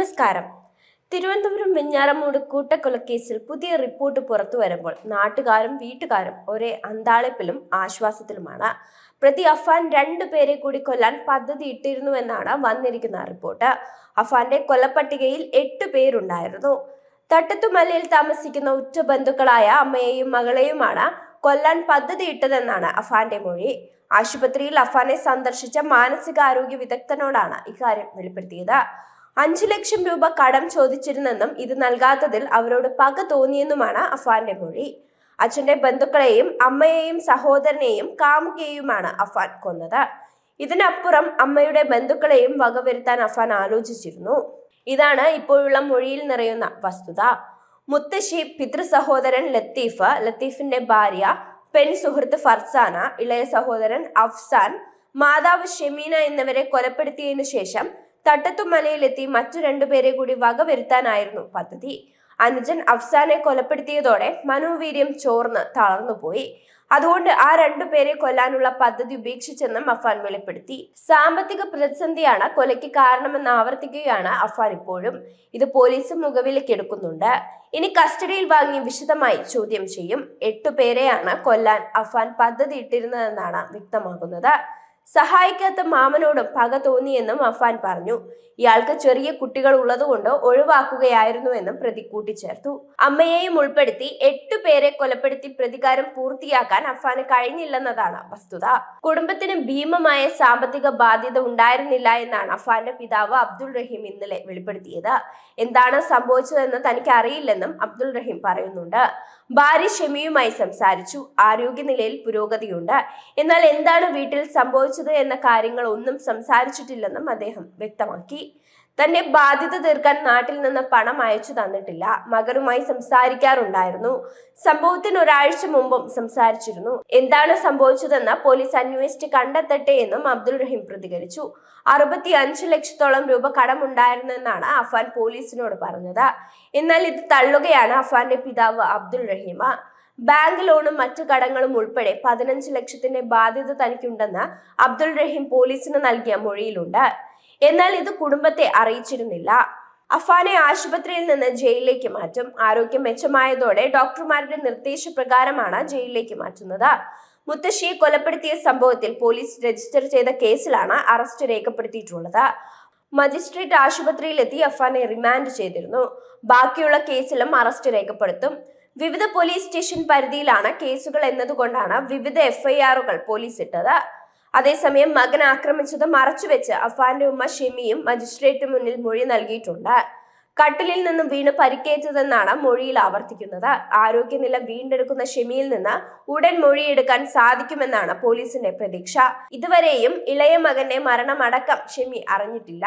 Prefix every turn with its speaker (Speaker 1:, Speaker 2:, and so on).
Speaker 1: നമസ്കാരം. തിരുവനന്തപുരം വെഞ്ഞാറമൂട് കൂട്ടക്കൊലക്കേസിൽ പുതിയ റിപ്പോർട്ട് പുറത്തു വരുമ്പോൾ നാട്ടുകാരും വീട്ടുകാരും ഒരേ അന്താളിപ്പിലും ആശ്വാസത്തിലുമാണ്. പ്രതി അഫാൻ 2 പേരെ കൂടി കൊല്ലാൻ പദ്ധതി ഇട്ടിരുന്നുവെന്നാണ് വന്നിരിക്കുന്ന റിപ്പോർട്ട്. അഫാന്റെ കൊലപ്പട്ടികയിൽ 8 പേരുണ്ടായിരുന്നു. തട്ടത്തുമലയിൽ താമസിക്കുന്ന ഉറ്റ ബന്ധുക്കളായ അമ്മയെയും മകളെയുമാണ് കൊല്ലാൻ പദ്ധതിയിട്ടതെന്നാണ് അഫാന്റെ മൊഴി. ആശുപത്രിയിൽ അഫാനെ സന്ദർശിച്ച മാനസികാരോഗ്യ വിദഗ്ധനോടാണ് ഇക്കാര്യം വെളിപ്പെടുത്തിയത്. 5 ലക്ഷം രൂപ കടം ചോദിച്ചിരുന്നെന്നും ഇത് നൽകാത്തതിൽ അവരോട് പക തോന്നിയെന്നുമാണ് അഫാന്റെ മൊഴി. അച്ഛന്റെ ബന്ധുക്കളെയും അമ്മയെയും സഹോദരനെയും കാമുകിയെയുമാണ് അഫാൻ കൊന്നത്. ഇതിനപ്പുറം അമ്മയുടെ ബന്ധുക്കളെയും വകവരുത്താൻ അഫാൻ ആലോചിച്ചിരുന്നു. ഇതാണ് ഇപ്പോഴുള്ള മൊഴിയിൽ നിറയുന്ന വസ്തുത. മുത്തശ്ശി, പിതൃസഹോദരൻ ലത്തീഫിന്റെ ഭാര്യ, പെൺ സുഹൃത്ത് ഫർസാന, ഇളയ സഹോദരൻ അഫ്സാൻ, മാതാവ് ഷെമീന എന്നിവരെ കൊലപ്പെടുത്തിയതിനു ശേഷം തട്ടത്തുമലയിലെത്തി മറ്റു 2 പേരെ കൂടി വകവരുത്താനായിരുന്നു പദ്ധതി. അനുജൻ അഫ്സാനെ കൊലപ്പെടുത്തിയതോടെ മനോവീര്യം ചോർന്ന് തളർന്നുപോയി. അതുകൊണ്ട് ആ 2 പേരെ കൊല്ലാനുള്ള പദ്ധതി ഉപേക്ഷിച്ചെന്നും അഫാൻ വെളിപ്പെടുത്തി. സാമ്പത്തിക പ്രതിസന്ധിയാണ് കൊലയ്ക്ക് കാരണമെന്ന് ആവർത്തിക്കുകയാണ് അഫാൻ ഇപ്പോഴും. ഇത് പോലീസ് മുഖവിലക്കെടുക്കുന്നുണ്ട്. ഇനി കസ്റ്റഡിയിൽ വാങ്ങി വിശദമായി ചോദ്യം ചെയ്യും. 8 പേരെയാണ് കൊല്ലാൻ അഫാൻ പദ്ധതി ഇട്ടിരുന്നതെന്നാണ് വ്യക്തമാകുന്നത്. സഹായിക്കാത്ത മാമനോടും പക തോന്നിയെന്നും അഫാൻ പറഞ്ഞു. ഇയാൾക്ക് ചെറിയ കുട്ടികൾ ഉള്ളതുകൊണ്ട് ഒഴിവാക്കുകയായിരുന്നുവെന്നും പ്രതി കൂട്ടിച്ചേർത്തു. അമ്മയെയും ഉൾപ്പെടുത്തി 8 പേരെ കൊലപ്പെടുത്തി പ്രതികാരം പൂർത്തിയാക്കാൻ അഫാന് കഴിഞ്ഞില്ലെന്നതാണ് വസ്തുത. കുടുംബത്തിന് ഭീമമായ സാമ്പത്തിക ബാധ്യത ഉണ്ടായിരുന്നില്ല എന്നാണ് അഫാന്റെ പിതാവ് അബ്ദുൾ റഹീം ഇന്നലെ വെളിപ്പെടുത്തിയത്. എന്താണ് സംഭവിച്ചതെന്ന് തനിക്ക് അറിയില്ലെന്നും അബ്ദുൾ റഹീം പറയുന്നുണ്ട്. ഭാര്യ ഷെമിയുമായി സംസാരിച്ചു. ആരോഗ്യനിലയിൽ പുരോഗതിയുണ്ട്. എന്നാൽ എന്താണ് വീട്ടിൽ സംഭവിച്ചത് എന്ന കാര്യങ്ങൾ ഒന്നും സംസാരിച്ചിട്ടില്ലെന്നും അദ്ദേഹം വ്യക്തമാക്കി. തന്റെ ബാധ്യത തീർക്കാൻ നാട്ടിൽ നിന്ന് പണം അയച്ചു തന്നിട്ടില്ല. മകനുമായി സംസാരിക്കാറുണ്ടായിരുന്നു. സംഭവത്തിന് ഒരാഴ്ച മുമ്പും സംസാരിച്ചിരുന്നു. എന്താണ് സംഭവിച്ചതെന്ന് പോലീസ് അന്വേഷിച്ച് കണ്ടെത്തട്ടെ എന്നും അബ്ദുൾ റഹീം പ്രതികരിച്ചു. 65 ലക്ഷത്തോളം രൂപ കടമുണ്ടായിരുന്നെന്നാണ് അഫാൻ പോലീസിനോട് പറഞ്ഞത്. എന്നാൽ ഇത് തള്ളുകയാണ് അഫാന്റെ പിതാവ് അബ്ദുൾ റഹീം. ബാങ്ക് ലോണും മറ്റു കടങ്ങളും ഉൾപ്പെടെ 15 ലക്ഷത്തിന്റെ ബാധ്യത തനിക്കുണ്ടെന്ന് അബ്ദുൾ റഹീം പോലീസിന് നൽകിയ മൊഴിയിലുണ്ട്. എന്നാൽ ഇത് കുടുംബത്തെ അറിയിച്ചിരുന്നില്ല. അഫാനെ ആശുപത്രിയിൽ നിന്ന് ജയിലിലേക്ക് മാറ്റും. ആരോഗ്യം മെച്ചമായതോടെ ഡോക്ടർമാരുടെ നിർദ്ദേശപ്രകാരമാണ് ജയിലിലേക്ക് മാറ്റുന്നത്. മുത്തശ്ശിയെ കൊലപ്പെടുത്തിയ സംഭവത്തിൽ പോലീസ് രജിസ്റ്റർ ചെയ്ത കേസിലാണ് അറസ്റ്റ് രേഖപ്പെടുത്തിയിട്ടുള്ളത്. മജിസ്ട്രേറ്റ് ആശുപത്രിയിലെത്തി അഫാനെ റിമാൻഡ് ചെയ്തിരുന്നു. ബാക്കിയുള്ള കേസിലും അറസ്റ്റ് രേഖപ്പെടുത്തും. വിവിധ പോലീസ് സ്റ്റേഷൻ പരിധിയിലാണ് കേസുകൾ എന്നതുകൊണ്ടാണ് വിവിധ FIRകൾ പോലീസ് ഇട്ടത്. അതേസമയം മകൻ ആക്രമിച്ചത് മറച്ചുവെച്ച് അഫാന്റെ ഉമ്മ ഷെമിയും മജിസ്ട്രേറ്റ് മുന്നിൽ മൊഴി നൽകിയിട്ടുണ്ട്. കട്ടിലിൽ നിന്ന് വീണ് പരിക്കേറ്റതെന്നാണ് മൊഴിയിൽ ആവർത്തിക്കുന്നത്. ആരോഗ്യനില വീണ്ടെടുക്കുന്ന ഷെമിയിൽ നിന്ന് ഉടൻ മൊഴിയെടുക്കാൻ സാധിക്കുമെന്നാണ് പോലീസിന്റെ പ്രതീക്ഷ. ഇതുവരെയും ഇളയ മകന്റെ മരണമടക്കം ഷെമി അറിഞ്ഞിട്ടില്ല.